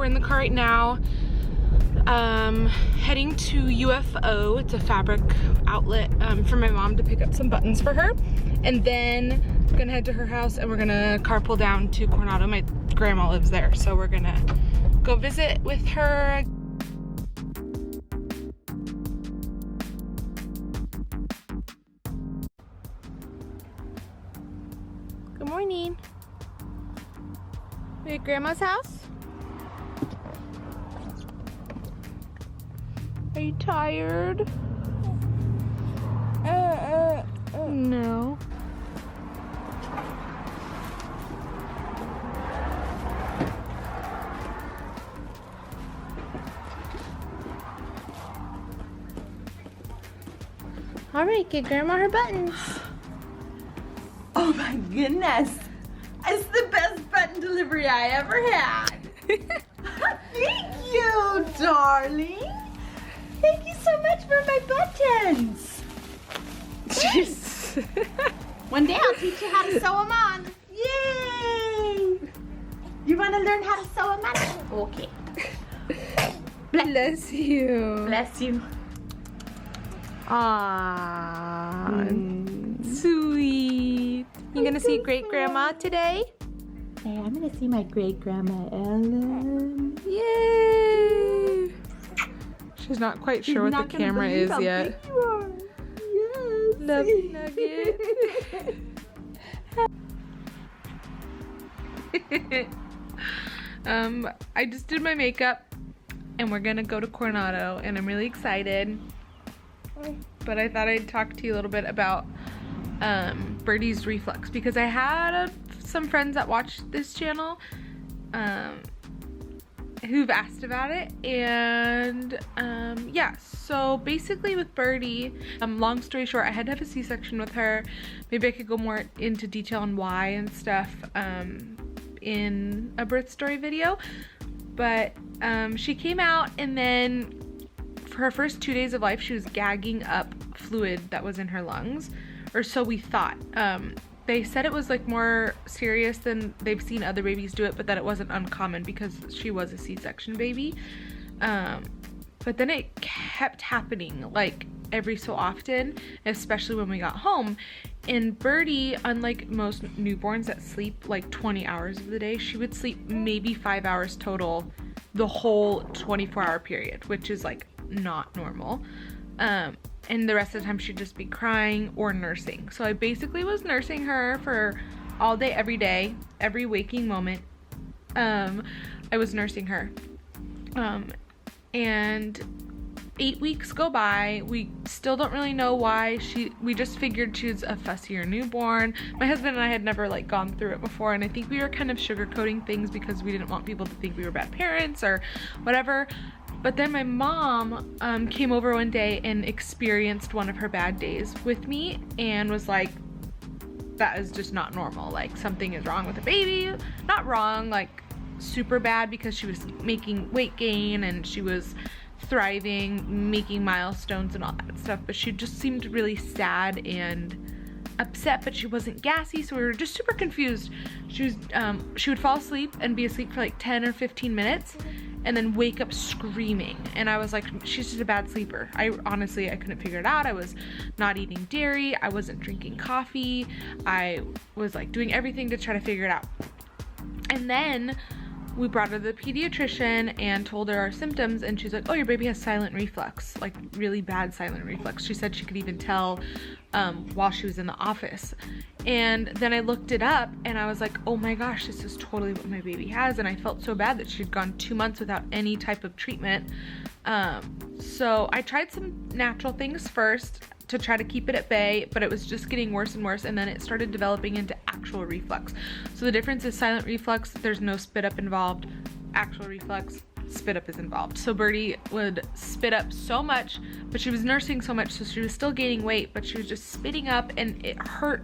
we're in the car right now, heading to UFO. It's a fabric outlet for my mom to pick up some buttons for her. And then we're gonna head to her house and we're gonna carpool down to Coronado. My grandma lives there, so we're gonna go visit with her. Good morning. We at Grandma's house? Are you tired? No. All right, get Grandma her buttons. Oh my goodness. It's the best button delivery I ever had. Thank you, darling. Thank you so much for my buttons. Jeez. One day I'll teach you how to sew them on. Yay! You want to learn how to sew them on? Okay. Bless you. Bless you. Aww, sweet. You gonna see great grandma today? Hey, I'm gonna see my great grandma Ellen. Yay! She's not quite sure what the camera is yet. Yes. Love you, Nugget. I just did my makeup and we're gonna go to Coronado and I'm really excited. But I thought I'd talk to you a little bit about Birdie's reflux because I had some friends that watch this channel who've asked about it, and yeah, so basically with Birdie, long story short, I had to have a C-section with her. Maybe I could go more into detail on why and stuff in a birth story video, but she came out and then for her first 2 days of life, she was gagging up fluid that was in her lungs, or so we thought. They said it was like more serious than they've seen other babies do it, but that it wasn't uncommon because she was a C-section baby. But then it kept happening like every so often, especially when we got home. And Birdie, unlike most newborns that sleep like 20 hours of the day, she would sleep maybe 5 hours total the whole 24-hour period, which is like not normal. And the rest of the time she'd just be crying or nursing. So I basically was nursing her for all day, every day, every waking moment. I was nursing her. And 8 weeks go by. We still don't really know why. We just figured she was a fussier newborn. My husband and I had never like gone through it before, and I think we were kind of sugarcoating things because we didn't want people to think we were bad parents or whatever. But then my mom came over one day and experienced one of her bad days with me and was like, that is just not normal. Like, something is wrong with the baby. Not wrong, like super bad, because she was making weight gain and she was thriving, making milestones and all that stuff. But she just seemed really sad and upset, but she wasn't gassy, so we were just super confused. She would fall asleep and be asleep for like 10 or 15 minutes and then wake up screaming, and I was like, she's just a bad sleeper. I couldn't figure it out. I was not eating dairy, I wasn't drinking coffee, I was like doing everything to try to figure it out. And then we brought her to the pediatrician and told her our symptoms, and she's like, oh, your baby has silent reflux, like really bad silent reflux. She said she could even tell while she was in the office. And then I looked it up and I was like, oh my gosh, this is totally what my baby has. And I felt so bad that she'd gone 2 months without any type of treatment. So I tried some natural things first to try to keep it at bay, but it was just getting worse and worse, and then it started developing into actual reflux. So the difference is silent reflux, there's no spit up involved. Actual reflux, spit up is involved. So Birdie would spit up so much, but she was nursing so much, so she was still gaining weight, but she was just spitting up, and it hurt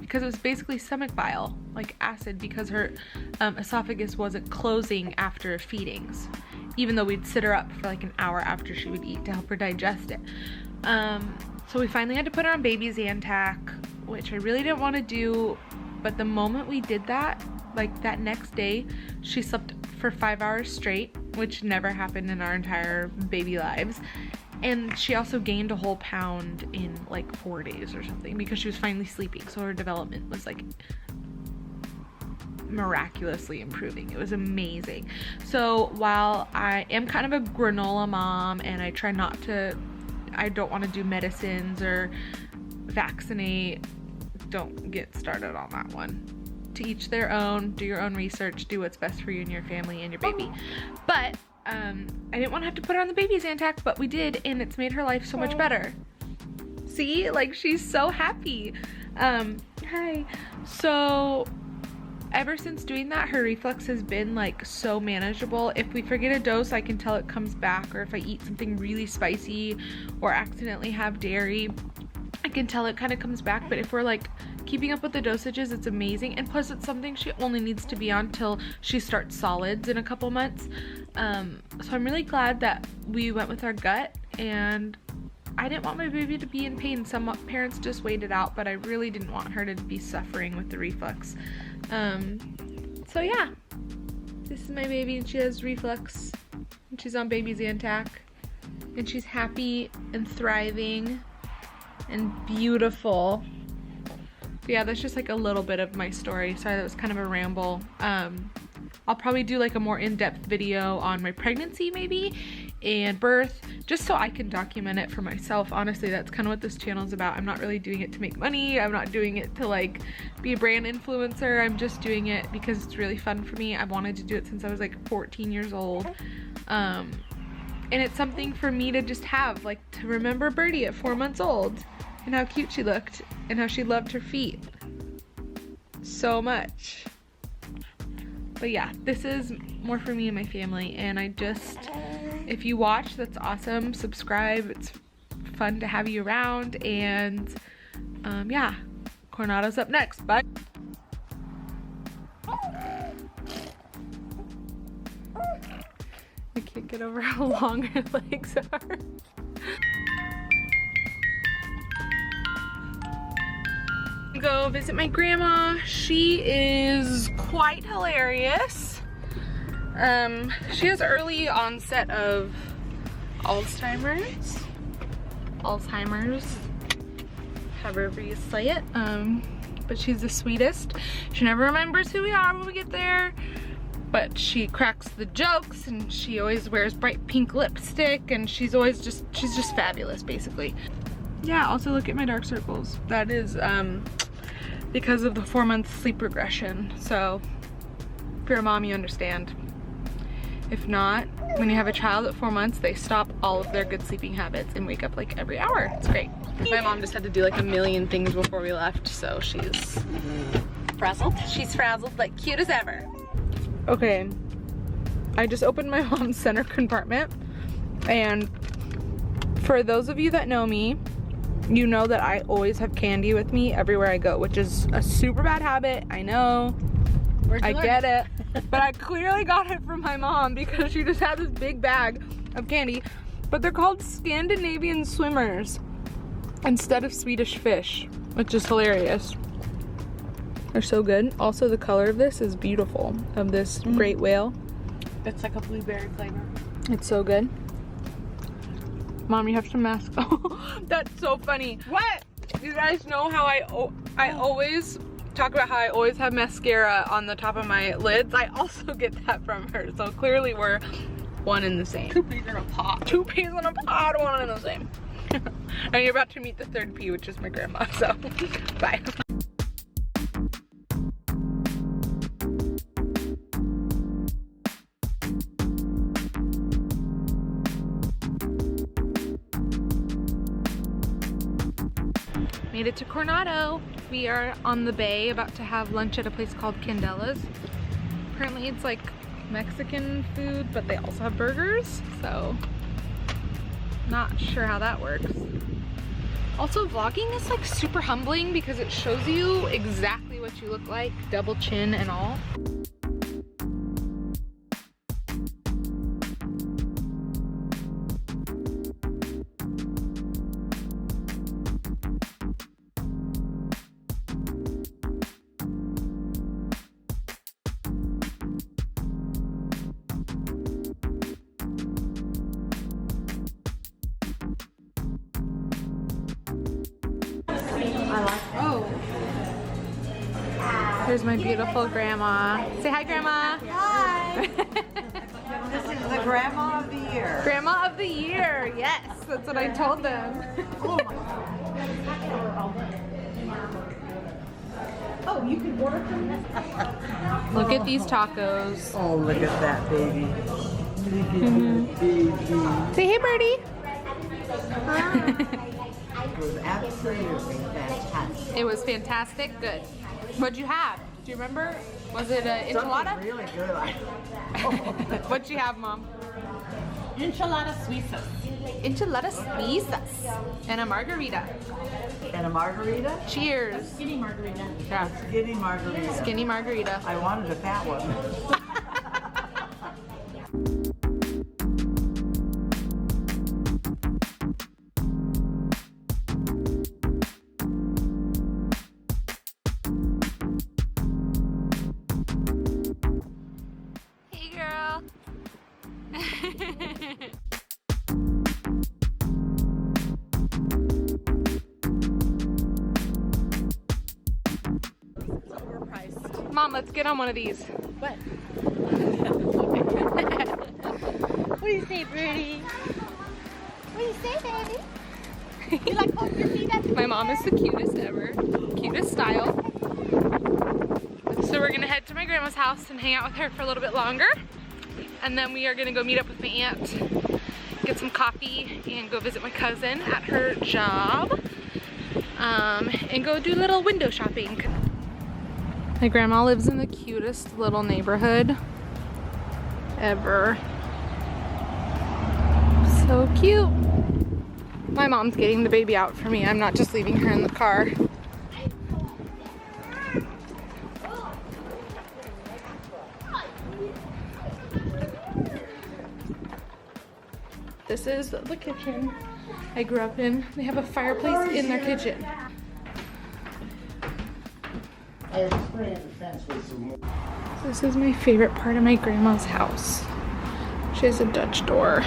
because it was basically stomach bile, like acid, because her esophagus wasn't closing after feedings, even though we'd sit her up for like an hour after she would eat to help her digest it. So we finally had to put her on baby Zantac, which I really didn't want to do, but the moment we did that, like that next day, she slept for 5 hours straight, which never happened in our entire baby lives. And she also gained a whole pound in like 4 days or something because she was finally sleeping. So her development was like miraculously improving. It was amazing. So while I am kind of a granola mom and I try not to, I don't want to do medicines or vaccinate, don't get started on that one. To each their own, do your own research, do what's best for you and your family and your baby. But I didn't want to have to put her on the baby Zantac, but we did, and it's made her life so much better. See, like she's so happy. Hi. So ever since doing that, her reflux has been like so manageable. If we forget a dose, I can tell it comes back, or if I eat something really spicy or accidentally have dairy, I can tell it kind of comes back. But if we're like keeping up with the dosages, it's amazing. And plus it's something she only needs to be on till she starts solids in a couple months. So I'm really glad that we went with our gut, and I didn't want my baby to be in pain. Some parents just wait it out, but I really didn't want her to be suffering with the reflux. So yeah, this is my baby, and she has reflux, and she's on baby Zantac, and she's happy and thriving and beautiful. But yeah, that's just like a little bit of my story. Sorry, that was kind of a ramble. I'll probably do like a more in-depth video on my pregnancy maybe and birth, just so I can document it for myself. Honestly, that's kind of what this channel is about. I'm not really doing it to make money. I'm not doing it to like be a brand influencer. I'm just doing it because it's really fun for me. I've wanted to do it since I was like 14 years old. And it's something for me to just have, like, to remember Birdie at 4 months old and how cute she looked and how she loved her feet so much. But yeah, this is more for me and my family, and I just, if you watch, that's awesome. Subscribe, it's fun to have you around, and yeah, Coronado's up next. Bye. I can't get over how long her legs are. Go visit my grandma. She is quite hilarious. She has early onset of Alzheimer's, however you say it. But she's the sweetest. She never remembers who we are when we get there, but she cracks the jokes, and she always wears bright pink lipstick, and she's just fabulous, basically. Yeah, also look at my dark circles. That is because of the 4-month sleep regression. So if you're a mom, you understand. If not, when you have a child at 4 months, they stop all of their good sleeping habits and wake up like every hour. It's great. My mom just had to do like a million things before we left, so she's frazzled. She's frazzled, like cute as ever. Okay, I just opened my mom's center compartment, and for those of you that know me, you know that I always have candy with me everywhere I go, which is a super bad habit. I know. I get it. But I clearly got it from my mom because she just had this big bag of candy. But they're called Scandinavian swimmers instead of Swedish fish, which is hilarious. They're so good. Also, the color of this is beautiful, of this great whale. It's like a blueberry flavor. It's so good. Mom, you have some mascara. That's so funny. What? You guys know how I always talk about how I always have mascara on the top of my lids? I also get that from her. So clearly we're one and the same. 2 peas in a pod. 2 peas in a pod, one and the same. And you're about to meet the third pea, which is my grandma. So, bye. Made it to Coronado. We are on the bay about to have lunch at a place called Candela's. Apparently it's like Mexican food, but they also have burgers, so not sure how that works. Also, vlogging is like super humbling because it shows you exactly what you look like, double chin and all. Here's my beautiful grandma. Say hi, Grandma. Hi. This is the grandma of the year. Grandma of the year. Yes, that's what I told them. Oh, you can order from this. Look at these tacos. Oh, look at that baby. Look at that baby. Say hey, Birdie. It was absolutely fantastic. It was fantastic. Good. What'd you have? Do you remember? Was it an enchilada? Something really good. What'd you have, Mom? Enchilada suizas. Enchilada suizas. And a margarita. And a margarita? Cheers. Skinny margarita. Yeah. Skinny margarita. Skinny margarita. I wanted a fat one. Hey, girl. Mom, let's get on one of these. What? What do you say, Birdie? What do you say, baby? You like holding your feet up? My mom is the cutest ever. Cutest style. So we're gonna head to my grandma's house and hang out with her for a little bit longer. And then we are gonna go meet up with my aunt, get some coffee, and go visit my cousin at her job. And go do a little window shopping. My grandma lives in the cutest little neighborhood ever. So cute. My mom's getting the baby out for me. I'm not just leaving her in the car. This is the kitchen I grew up in. They have a fireplace in their kitchen. This is my favorite part of my grandma's house. She has a Dutch door.